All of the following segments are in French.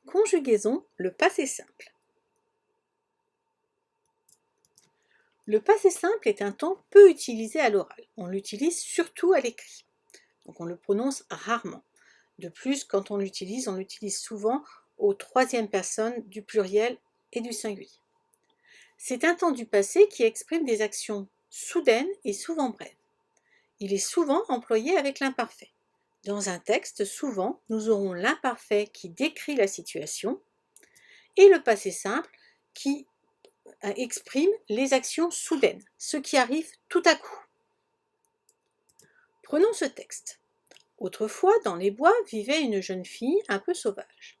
Conjugaison, le passé simple. Le passé simple est un temps peu utilisé à l'oral. On l'utilise surtout à l'écrit. Donc on le prononce rarement. De plus, quand on l'utilise souvent aux troisième personne du pluriel et du singulier. C'est un temps du passé qui exprime des actions soudaines et souvent brèves. Il est souvent employé avec l'imparfait. Dans un texte, souvent, nous aurons l'imparfait qui décrit la situation et le passé simple qui exprime les actions soudaines, ce qui arrive tout à coup. Prenons ce texte. Autrefois, dans les bois, vivait une jeune fille un peu sauvage.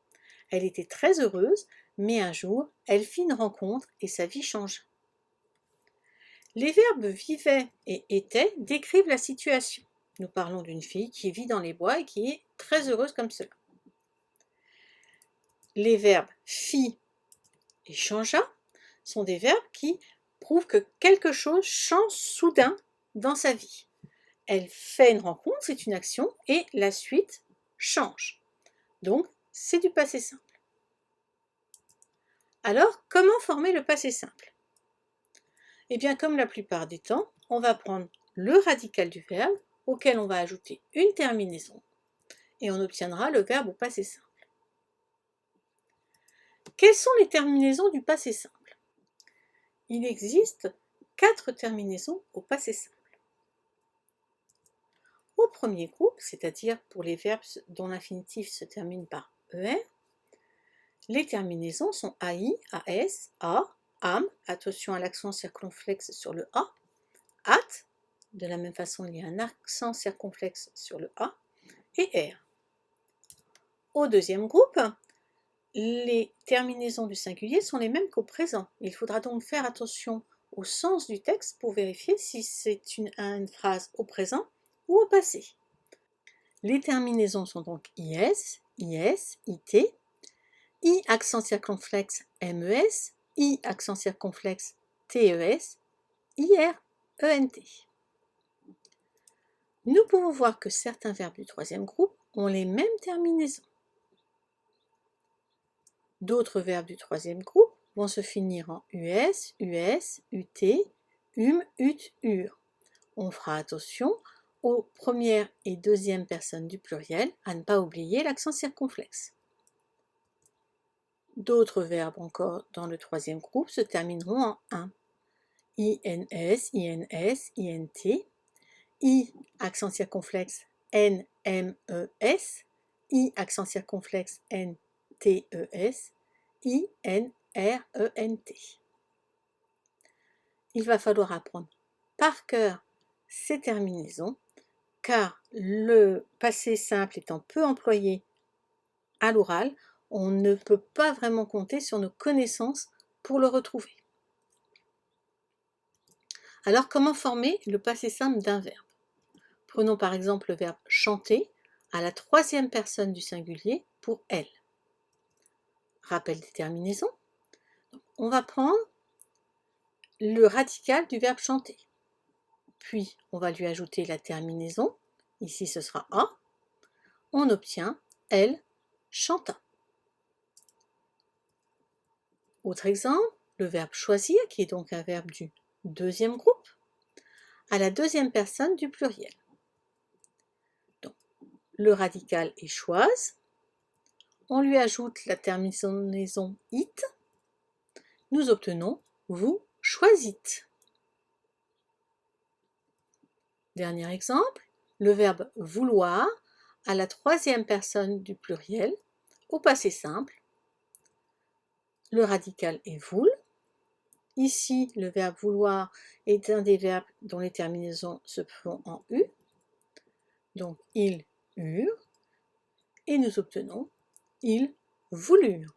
Elle était très heureuse, mais un jour, elle fit une rencontre et sa vie changea. Les verbes vivait et était décrivent la situation. Nous parlons d'une fille qui vit dans les bois et qui est très heureuse comme cela. Les verbes fit et changea sont des verbes qui prouvent que quelque chose change soudain dans sa vie. Elle fait une rencontre, c'est une action, et la suite change. Donc, c'est du passé simple. Alors, comment former le passé simple? Eh bien, comme la plupart des temps, on va prendre le radical du verbe, auquel on va ajouter une terminaison, et on obtiendra le verbe au passé simple. Quelles sont les terminaisons du passé simple? Il existe 4 terminaisons au passé simple. Au premier groupe, c'est-à-dire pour les verbes dont l'infinitif se termine par ER, les terminaisons sont AI, AS, A, AM, attention à l'accent circonflexe sur le A, AT, de la même façon il y a un accent circonflexe sur le A, et R. Au deuxième groupe, les terminaisons du singulier sont les mêmes qu'au présent. Il faudra donc faire attention au sens du texte pour vérifier si c'est une phrase au présent ou au passé. Les terminaisons sont donc IS, IS, IT, I accent circonflexe MES, I accent circonflexe TES, IR, ENT. Nous pouvons voir que certains verbes du troisième groupe ont les mêmes terminaisons. D'autres verbes du troisième groupe vont se finir en US, US, UT, UT, UR. On fera attention aux premières et deuxième personnes du pluriel, à ne pas oublier l'accent circonflexe. D'autres verbes encore dans le troisième groupe se termineront en un. INS, INS, INT, I accent circonflexe N, M, E, S, I accent circonflexe N, T, E, S, I, N, R, E, N, T. Il va falloir apprendre par cœur ces terminaisons, car le passé simple étant peu employé à l'oral, on ne peut pas vraiment compter sur nos connaissances pour le retrouver. Alors, comment former le passé simple d'un verbe? Prenons par exemple le verbe chanter à la troisième personne du singulier pour elle. Rappel des terminaisons. On va prendre le radical du verbe chanter. Puis, on va lui ajouter la terminaison. Ici, ce sera A. On obtient elle chanta. Autre exemple, le verbe choisir, qui est donc un verbe du deuxième groupe, à la deuxième personne du pluriel. Donc, le radical est choise. On lui ajoute la terminaison it. Nous obtenons vous choisîtes. Dernier exemple, le verbe vouloir à la troisième personne du pluriel, au passé simple. Le radical est voul. Ici, le verbe vouloir est un des verbes dont les terminaisons se font en U. Donc, ils eurent. Et nous obtenons ils voulurent.